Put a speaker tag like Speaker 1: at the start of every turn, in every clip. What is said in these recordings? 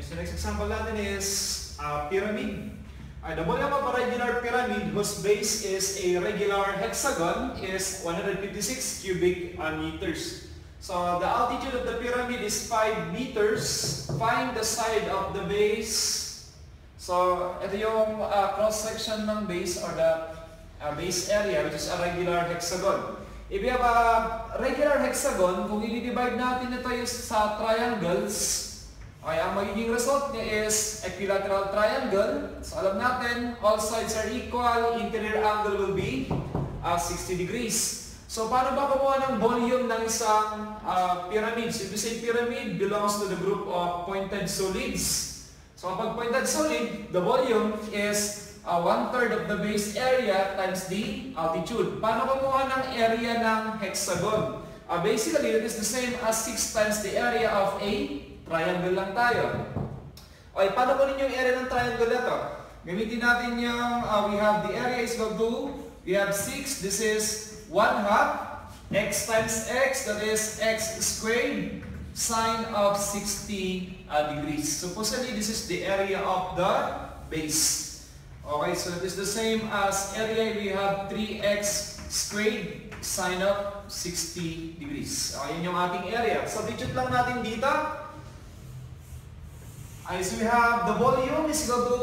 Speaker 1: so next example natin is pyramid. The volume of a regular pyramid whose base is a regular hexagon is 156 cubic meters. So the altitude of the pyramid is 5 meters. Find the side of the base. So ito yung cross-section ng base or the base area which is a regular hexagon. If we have a regular hexagon, kung i-divide natin ito sa triangles, okay, ang magiging result niya is equilateral triangle. So alam natin, all sides are equal, interior angle will be 60 degrees. So paano ba kumuha ng volume ng isang pyramid? So if you say pyramid belongs to the group of pointed solids. So kapag pointed solid, the volume is 1/3 of the base area times the altitude. Paano kumuha ng area ng hexagon? Basically, it is the same as 6 times the area of a triangle lang tayo. Okay, paano kunin yung area ng triangle ito? Gamitin natin yung, we have the area is equal to, we have 6, this is 1/2, x times x, that is x squared, sine of 60 degrees. Supposedly, this is the area of the base. Okay, so it is the same as area, we have 3x squared, sine of 60 degrees. Okay, yun yung ating area. Substitute lang natin dito. Okay, so we have the volume is equal to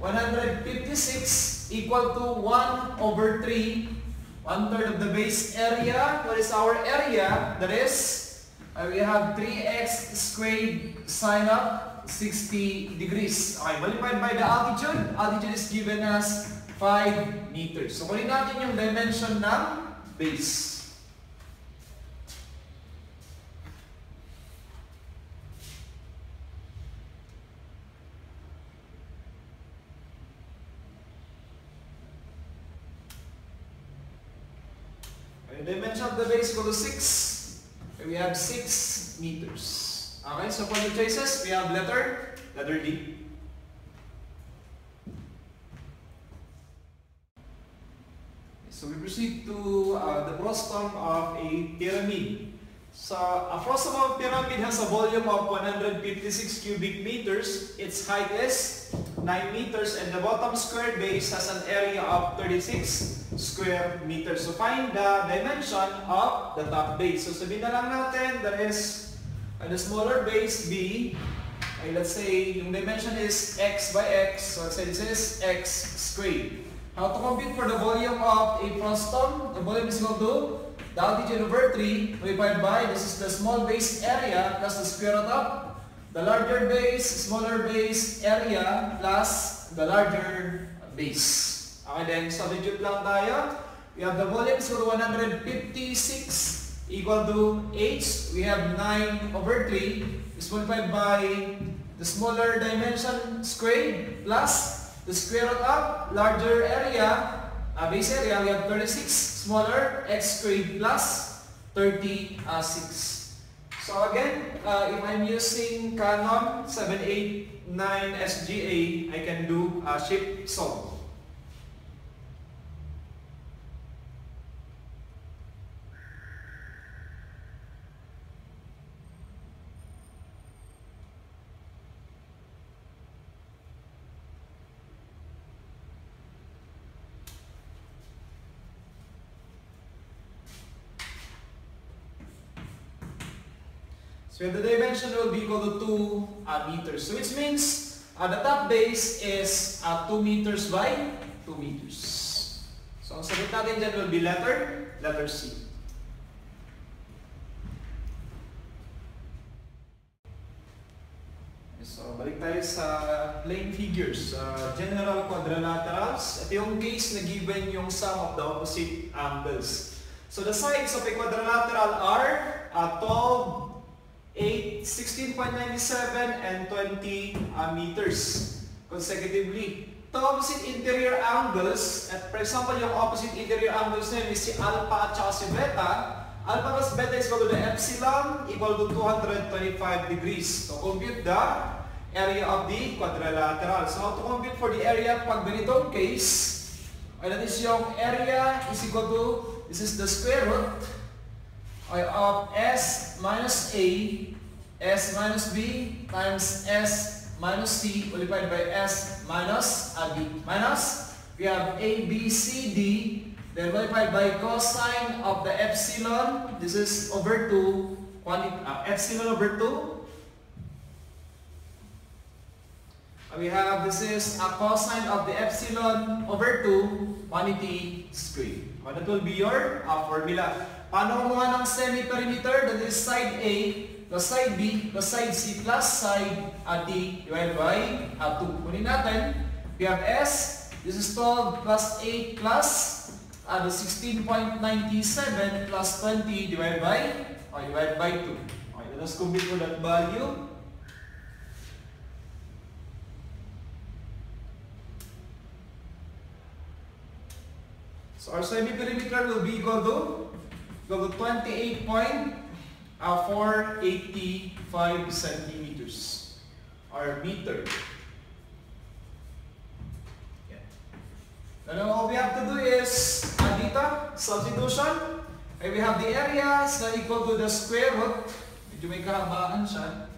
Speaker 1: 156 equal to 1/3, 1/3 of the base area. What is our area? That is, we have 3x squared sine of 60 degrees. Okay, multiplied by the altitude. Altitude is given as 5 meters. So, kunin natin yung dimension ng base. Okay, dimension of the base equal to 6. Okay, we have 6 meters. Okay, so for the choices, we have letter D. So we proceed to the frustum of a pyramid. So a frustum of a pyramid has a volume of 156 cubic meters. Its height is 9 meters and the bottom square base has an area of 36 square meters. So find the dimension of the top base. So sabihin na lang natin, that is the smaller base B, let's say yung dimension is x by x, so let's say this is x squared. How to compute for the volume of a frustum? The volume is equal to the altitude over 3 divided by, this is the small base area plus the square root of the larger base, smaller base area plus the larger base. Okay, then substitute lang tayo. We have the volume is equal to 156 equal to h, we have 9/3 is multiplied by the smaller dimension squared plus the square root of larger area, base area, we have 36 smaller x squared plus 36. So again, if I'm using Canon 789 SGA, I can do shift solve. So the dimension will be equal to 2 meters. So which means the top base is 2 meters by 2 meters. So ang sagot natin dyan will be letter C. So balik tayo sa plane figures. General quadrilaterals. Ito yung case na given yung sum of the opposite angles. So the sides of a quadrilateral are 12, 8, 16.97 and 20 meters consecutively. The opposite interior angles, at for example, yung opposite interior angles na yun is si alpha at saka si beta. Alpha plus beta is equal to the epsilon equal to 225 degrees. So compute the area of the quadrilateral. So how to compute for the area pag ganitong case? That is yung area is equal to, this is the square root of S minus A, S minus B times S
Speaker 2: minus C multiplied by S minus D. Minus, we have A, B, C, D, then multiplied by cosine of the epsilon. This is over 2, epsilon over 2. We have, this is a cosine of the epsilon over 2 quantity squared. That will be your formula. Paano kumuha ng semi-perimeter? That is side A plus side B plus side C plus side D divided by 2. Kunin natin, we have S, this is 12 plus 8 plus the 16.97 plus 20 divided by 2. Okay, let us compute for that value. So our semi-perimeter will be equal to 28.485 centimeters or meter. Yeah. Now all we have to do is dito, substitution. And we have the area is equal to the square root. Medyo may kahabaan siya.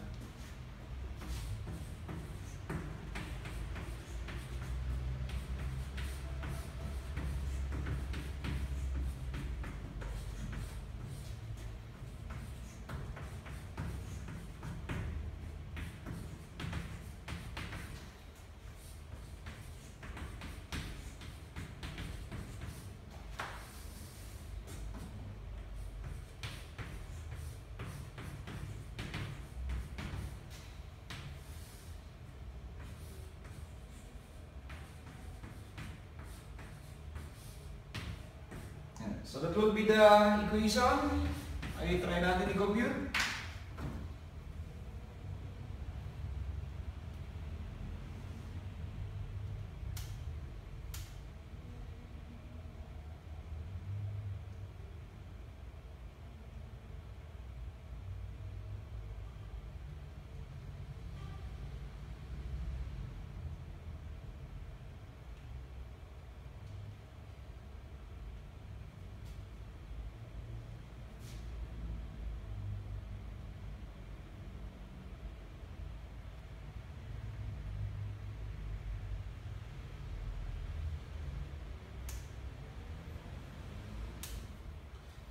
Speaker 2: So that will be the equation. Ay, try natin i-compute.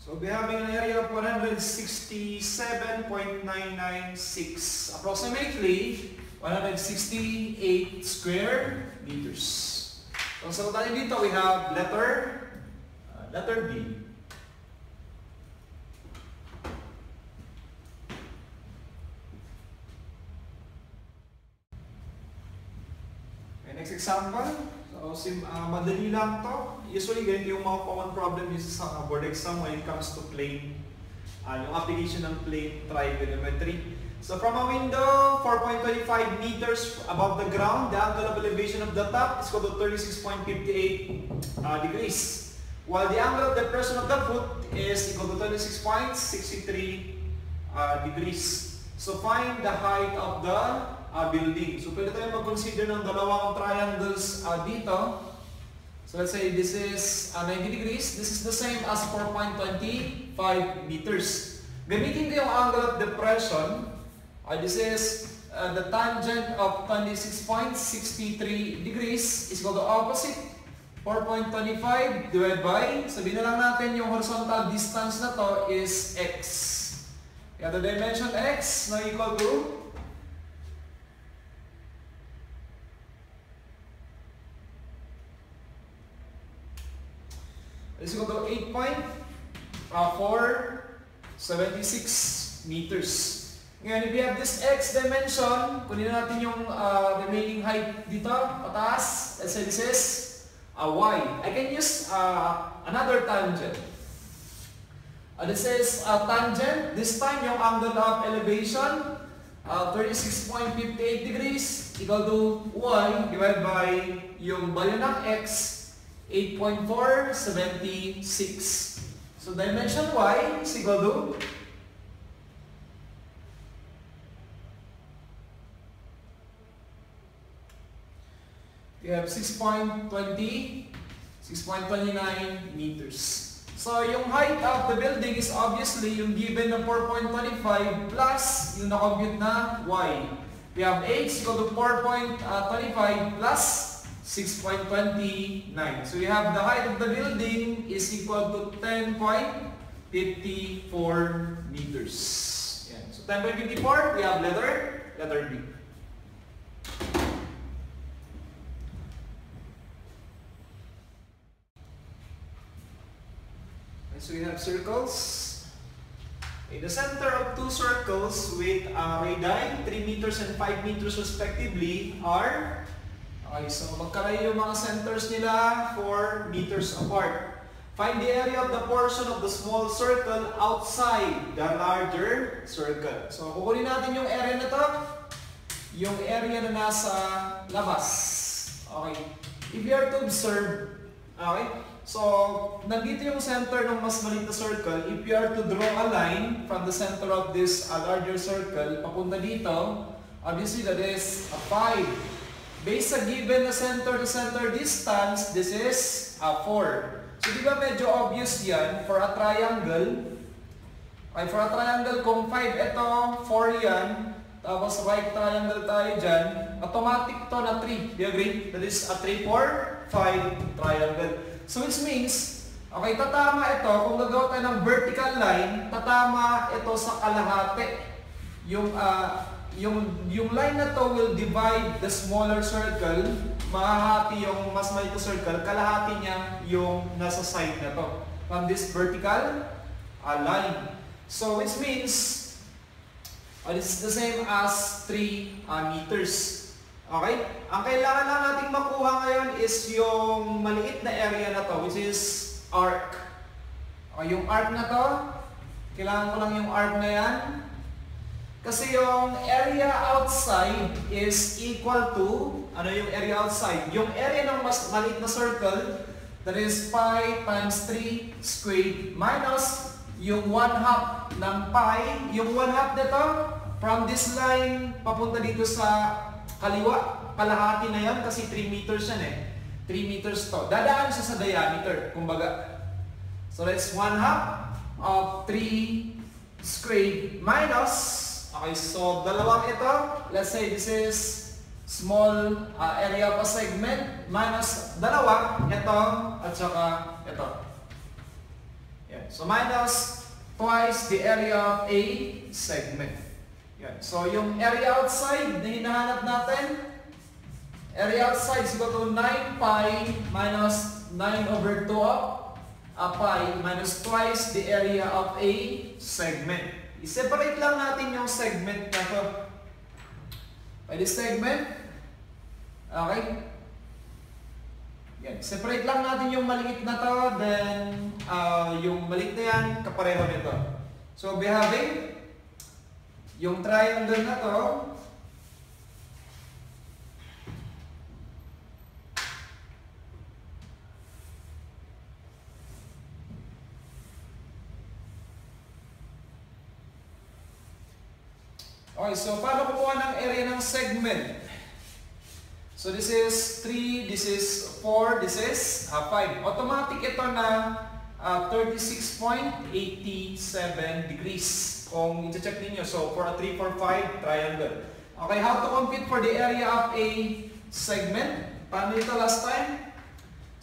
Speaker 2: So we'll be having an area of 167.996, approximately 168 square meters. So sa tayo dito, we have letter B. Okay, next example. So, madali lang to. Usually, ganito yung mga common problem sa board exam when it comes to plane. Yung application ng plane trigonometry. So, from a window, 4.25 meters above the ground, the angle of elevation of the top is equal to 36.58 degrees. While the angle of depression of the foot is equal to 26.63 degrees. So, find the height of the building. So, pwede tayo mag-consider ng dalawang triangles dito. So, let's say this is 90 degrees. This is the same as 4.25 meters. Gamitin ko yung angle of depression. This is the tangent of 26.63 degrees is equal to opposite 4.25 divided by, sabihin na lang natin yung horizontal distance na to is x. Kaya the dimension x na equal to is equal to 8.476 meters. Ngayon, if we have this x dimension, kunin natin yung remaining height dito, pataas. Let's say this is y. I can use another tangent. This is tangent. This time, yung angle of elevation, 36.58 degrees equal to y divided by yung value ng x, 8.476. So dimension y is equal to we have 6.29 meters. So yung height of the building is obviously yung given na 4.25 plus yung na-compute na y. We have h equal to 4.25 plus 6.29. So we have the height of the building is equal to 10.54 meters. Yan. So 10.54, we have letter B. And so we have circles. In the center of two circles with radii, 3 meters and 5 meters respectively are, okay, so magkalayo yung mga centers nila 4 meters apart. Find the area of the portion of the small circle outside the larger circle. So kukunin natin yung area na to, yung area na nasa labas. Okay. If you are to observe, okay, so nandito yung center ng mas maliit na circle. If you are to draw a line from the center of this larger circle, papunta dito, obviously that is a 5. Based sa given na center-to-center distance, this is a 4. So di ba medyo obvious yan for a triangle? Okay, for a triangle, kung 5 ito, 4 yan, tapos right triangle tayo dyan, automatic to na 3. Do you agree? That is a 3, 4, 5 triangle. So which means, okay, tatama ito, kung gagawa tayo ng vertical line, tatama ito sa kalahati. Yung line na to will divide the smaller circle, mahahati yung mas maliit na circle, kalahati niya yung nasa side na to, from this vertical line. So which means, this is the same as 3 meters. Okay? Ang kailangan lang nating makuha ngayon is yung maliit na area na to, which is arc. Okay, yung arc na to, kailangan ko lang yung arc na yan. Kasi yung area outside is equal to, ano yung area outside? Yung area ng mas maliit na circle, that is pi times 3 squared minus yung 1/2 ng pi. Yung 1/2 nito, from this line, papunta dito sa kaliwa, kalahati na yan kasi 3 meters yan eh. 3 meters to. Dadaan siya sa diameter, kumbaga. So that's 1/2 of 3 squared minus, okay, so dalawang ito, let's say this is small area of a segment, minus dalawa, ito, at saka ito. Yan. So minus twice the area of a segment. Yan. So yung area outside na hinahanap natin, area outside is equal to 9 pi minus 9/2 of pi minus twice the area of a segment. I-separate lang natin yung segment na to. By this segment, okay? Yan. Separate lang natin yung maliit na to, then yung maliit na yan, kapareho nito. So we having yung triangle na to, okay, so paano kumuha ng area ng segment? So this is 3, this is 4, this is 5. Automatic ito na 36.87 degrees. Kung i-check ninyo, so for a 3, 4, 5 triangle. Okay, how to compute for the area of a segment? Paano ito last time?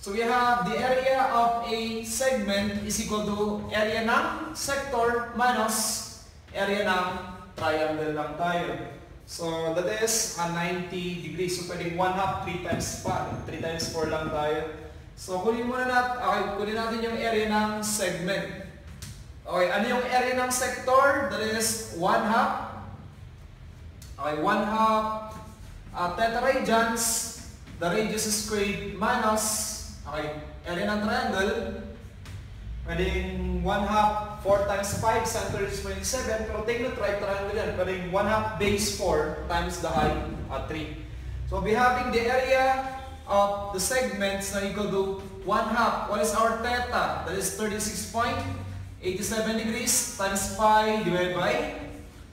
Speaker 2: So we have the area of a segment is equal to area ng sector minus area ng triangle lang tayo. So that is a 90 degrees. So pwedeng 1/2, 3 times 5, 3 times 4 lang tayo. So kunin muna natin, okay, kunin natin yung area ng segment. Okay, ano yung area ng sector? That is 1/2. Okay, 1/2 tetraradians. The radius is squared minus, okay, area ng triangle. Pwedeng 1/2, 4 times 5, center is 27. Pero take note, right triangle yan. Pwedeng 1/2 base 4 times the height at 3. So we'll be having the area of the segments na equal to 1/2. What is our theta? That is 36.87 degrees times pi divided by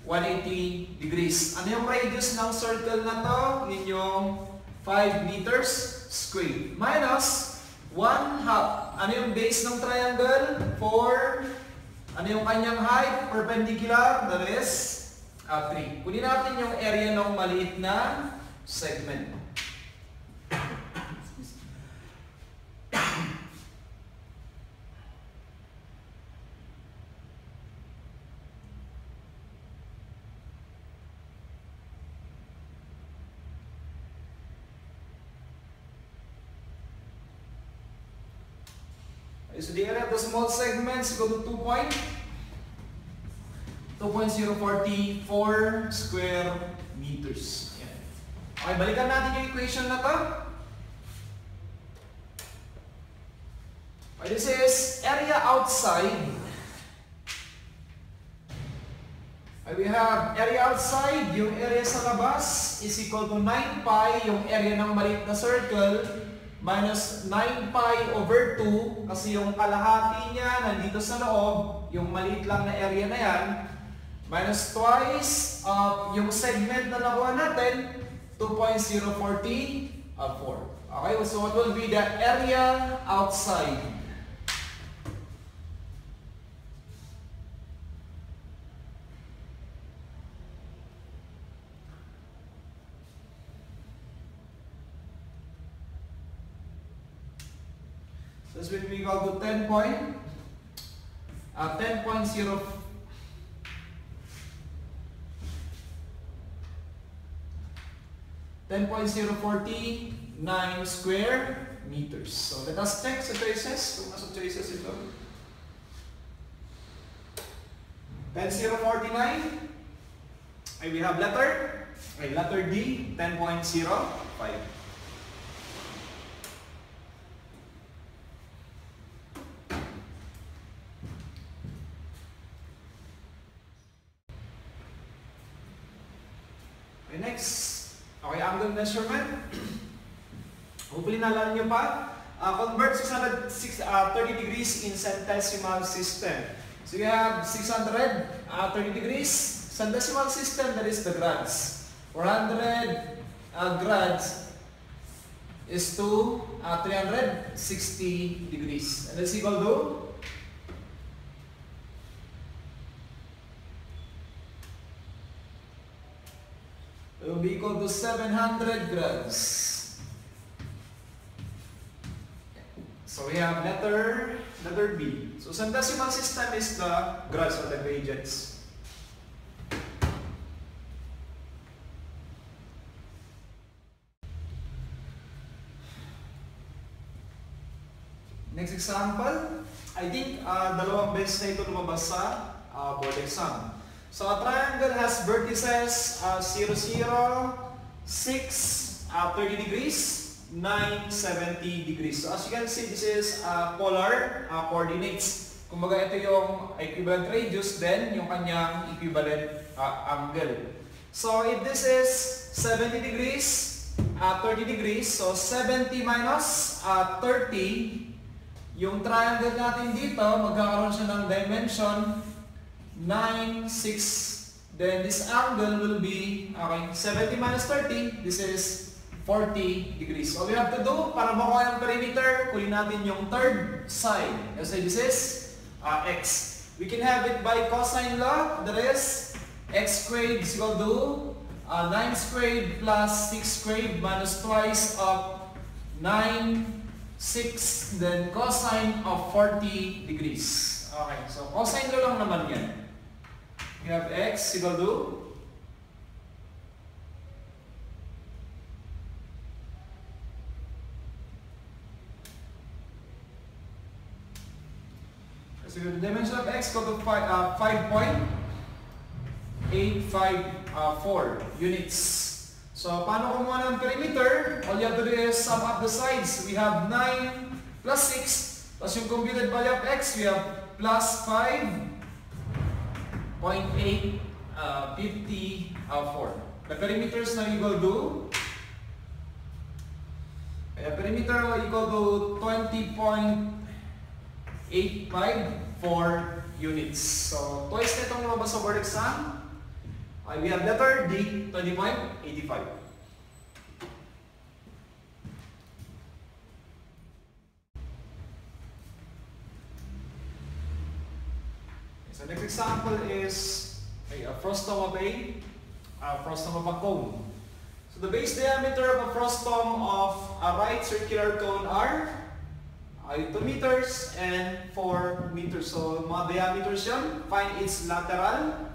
Speaker 2: 180 degrees. Ano yung radius ng circle na to? Yun yung 5 meters squared. Minus 1/2. Ano yung base ng triangle? 4. Ano yung kanyang height? Perpendicular. That is 3. Kunin natin yung area ng maliit na segment. So the area of the small segments equal to 2.044 square meters. Yan. Okay, balikan natin yung equation na to. Okay, this is area outside. Okay, we have area outside, yung area sa labas is equal to 9 pi, yung area ng maliit na circle, minus 9 pi over 2 kasi yung kalahati niya nandito sa loob, yung maliit lang na area na yan, minus twice of yung segment na nakuha natin, 2.044. Okay, so what will be the area outside? This will be equal to 10.0 10.049 square meters. So let us check sa traces. Kung nasa traces ito. 10.049. We have letter D, 10.05. Next, okay, angle measurement. Hopefully naalala nyo pa. Convert 630 degrees in centesimal system. So you have 630 degrees. Centesimal system, that is the grads. 400 grads is to 360 degrees. And that's equal to it will be equal to 700 grads. So we have letter B. So centesimal system is the grads or the gradients. Next example, I think dalawang beses na ito lumabas sa board exam. So a triangle has vertices 0, 0, 6, 30 degrees, 9, 70 degrees. So as you can see, this is polar coordinates. Kumbaga ito yung equivalent radius, then yung kanyang equivalent angle. So if this is 70 degrees, 30 degrees, so 70 minus 30, yung triangle natin dito, magkakaroon siya ng dimension 9, 6, then this angle will be, okay, 70 minus 30, this is 40 degrees. All we have to do, para makuha yung perimeter, kunin natin yung third side. Kasi this is x. We can have it by cosine law, that is x squared is equal to 9 squared plus 6 squared minus twice of 9, 6, then cosine of 40 degrees. Okay, so cosine law lang naman yan. We have x equal to so the dimension of x equal to 5.854 units. So paano kumuha ng perimeter? All you have to do is sum up the sides. We have 9 plus 6 plus yung computed value of x, we have plus 5.854. The perimeters now equal to perimeter will equal to 20.854 units. So twice na itong lumabas sa board exam. We have letter D, 20.85. So next example is Okay, a frustum of a cone. So the base diameter of a frustum of a right circular cone are 2 meters and 4 meters. So mga diameters yan. Find its lateral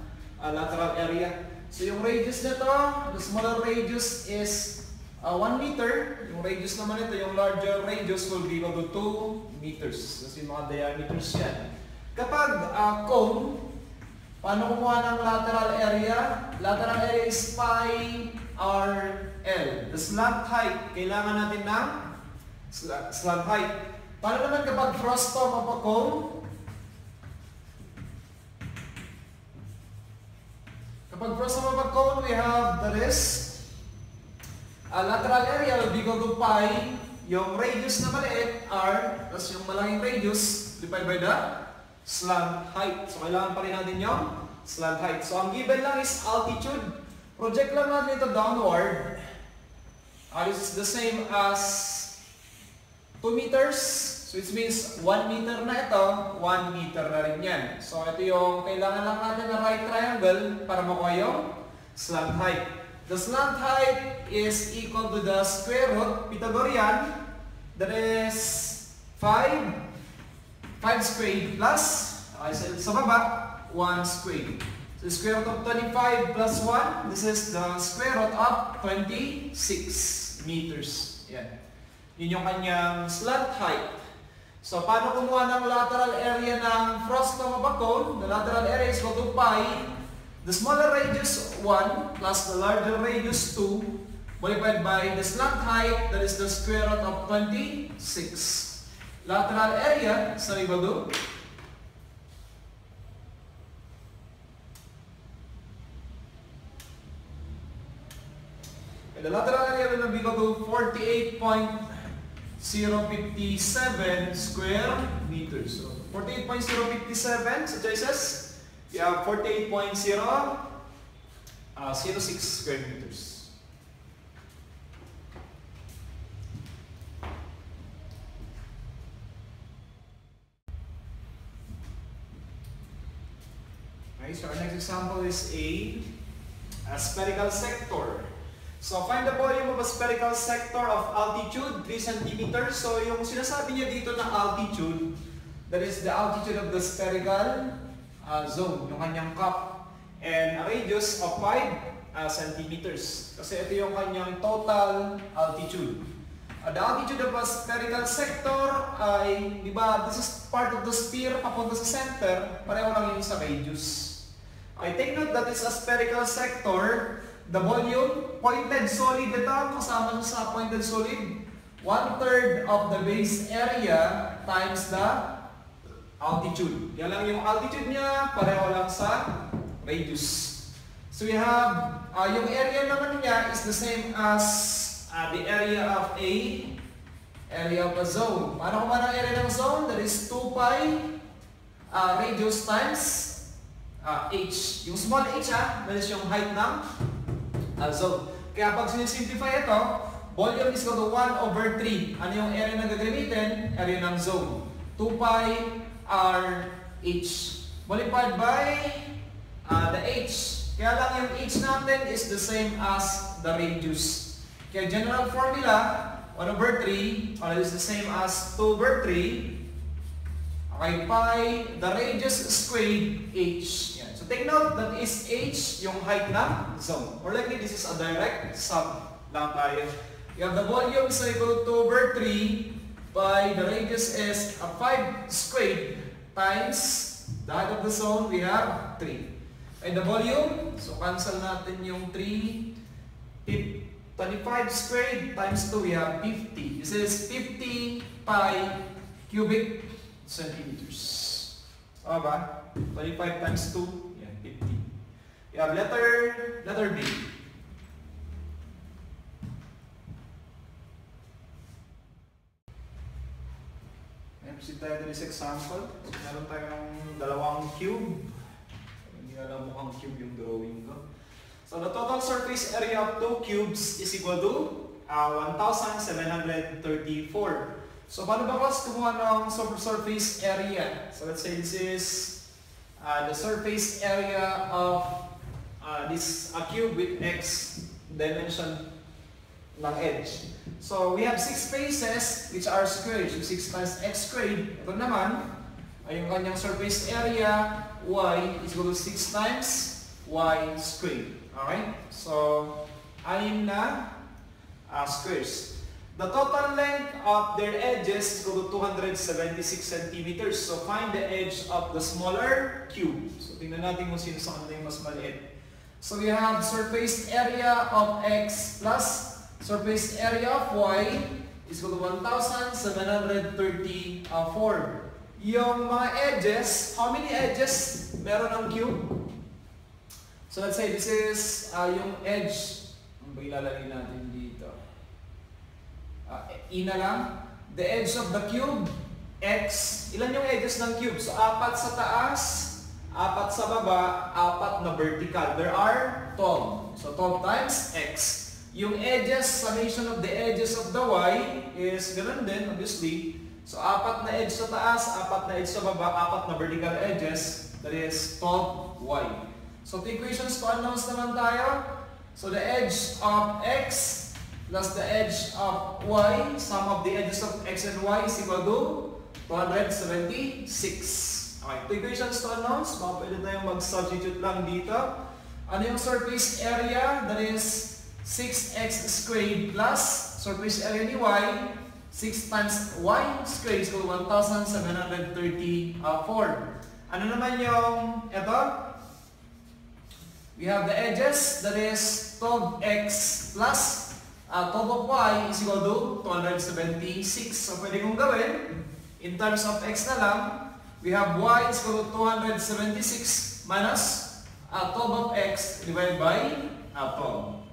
Speaker 2: area. So yung radius nito, the smaller radius is 1 meter. Yung radius naman ito, yung larger radius will be equal to 2 meters. Kasi mga diameters yan. Kapag cone, paano kumuha ng lateral area? Lateral area is pi RL. The slant height, kailangan natin ng slant height. Paano naman kapag frustum of a cone? Kapag frustum of a cone, we have that is lateral area will be equal to pi. Yung radius na maliit, R, plus yung malaking radius, divided by the slant height. So, kailangan pa rin natin yung slant height. So, ang given lang is altitude. Project lang natin ito downward. This is the same as 2 meters. So, it means 1 meter na ito, 1 meter na rin yan. So, ito yung kailangan lang natin na right triangle para makuha yung slant height. The slant height is equal to the square root, Pythagorean, that is 5 squared plus, sa baba, 1 squared. So, square root of 25 plus 1, this is the square root of 26 meters. Yan. Yun yung kanyang slant height. So, paano kumuha ng lateral area ng frustum of a cone? The lateral area is equal to pi. The smaller radius 1 plus the larger radius 2 multiplied by the slant height, that is the square root of 26. Lateral area, so equal to the lateral area will be equal to 48.057 square meters. So 48.057, so choices, we have 48.006 square meters. Okay, so our next example is a spherical sector. So find the volume of a spherical sector of altitude 3 cm. So yung sinasabi niya dito na altitude, that is the altitude of the spherical zone, yung kanyang cup, and a radius of 5 centimeters. Kasi ito yung kanyang total altitude. The altitude of a spherical sector ay, di ba, this is part of the sphere papunta sa center, pareho lang yun sa radius. I take note that is a spherical sector. The volume, pointed solid ito, kasama sa pointed solid, 1/3 of the base area times the altitude. Yan lang yung altitude niya, pareho lang sa radius. So we have, yung area naman niya is the same as the area of a zone. Paano kung ang area ng zone? That is 2 pi radius times h. Yung small h that is yung height ng zone. Kaya pag sinisimplify ito, volume is equal to 1/3. Ano yung area na gagamitin? Area ng zone. 2 pi r h. Multiplied by the h. Kaya lang yung h natin is the same as the radius. Kaya general formula, 1/3, is the same as 2/3. Okay, pi, the radius squared h. Yan. So take note that is h, yung height ng zone. More likely, this is a direct sum lang tayo. You have the volume is equal to 2/3 by the radius is 5 squared times the height of the zone, we have 3. And the volume, so cancel natin yung 3, 25 squared times 2, we have 50. This is 50 pi cubic centimeters. O ba? 25 times 2, yan, 50. We have letter B. Proceed tayo to this example. So, meron tayong dalawang cube. Hindi alam mukhang cube yung drawing ko. So the total surface area of 2 cubes is equal to 1,734. So paano ba kasi kumuha ng surface area? So let's say this is the surface area of this cube with x dimension ng edge. So we have 6 faces which are squared. So 6 times x squared. Ito naman ay yung kanyang surface area y is equal to 6 times y squared. Alright? So 6 na squares. The total length of their edges is equal to 276 centimeters. So find the edge of the smaller cube. So tingnan natin kung sino sa kanila yung mas maliit. So we have surface area of x plus surface area of y is equal to 1,734. Yung mga edges, how many edges meron ng cube? So let's say this is yung edge. Ano ba ilalagay natin dito? E na lang. The edge of the cube, x. Ilan yung edges ng cube? So 4 sa taas, 4 sa baba, 4 na vertical. There are 12. So 12 times x. Yung edges, summation of the edges of the y is ganoon din, obviously. So 4 na edge sa taas, 4 na edge sa baba, 4 na vertical edges. That is 12y. So the equations to unknowns naman tayo. So the edge of x plus the edge of y, sum of the edges of x and y is equal to 276. Okay, the equations to unknowns, baka pwede tayong mag-substitute lang dito. Ano yung surface area? That is 6x squared plus surface area ni y, 6 times y squared is equal to 1,734. Ano naman yung ito? We have the edges, that is 12x plus 12 of y is equal to 276. So pwede kong gawin, in terms of x na lang, we have y is equal to 276 minus 12 of x divided by 12.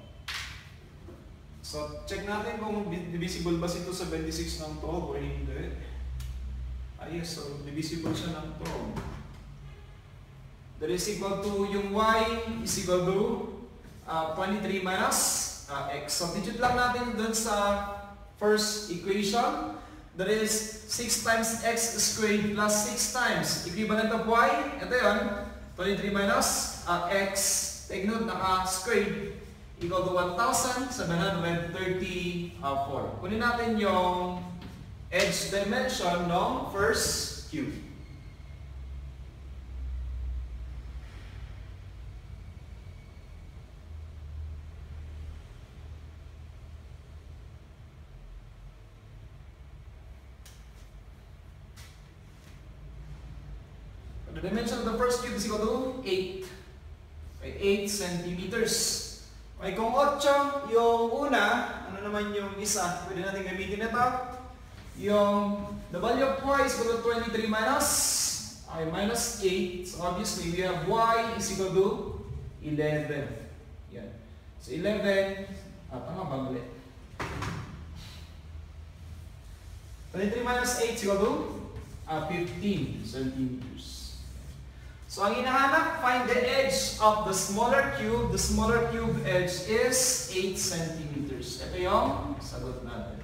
Speaker 2: So, check natin kung divisible ba ito sa 26 ng 12 o hindi. Yes, so divisible siya ng 12. That is equal to, yung y is equal to 23 minus x. Substitute lang natin dun sa first equation. That is 6 times x squared plus 6 times equivalent of y. Ito yun, 23 minus x. Take note, naka-squared. Equal to 1,734. Kunin natin yung edge dimension ng first cube. The dimension of the first cube is equal to 8. 8 centimeters. Okay, kung 8 yung una, ano naman yung isa? Pwede natin gamitin ito. Yung the value of y is equal to 23 minus minus 8. So obviously, we have y is equal to 11. Yan. So 11, tama ba mali? 23 minus 8 is equal to 15 centimeters. So ang hinahanap, find the edge of the smaller cube. The smaller cube edge is 8 centimeters. Ito yung sagot natin.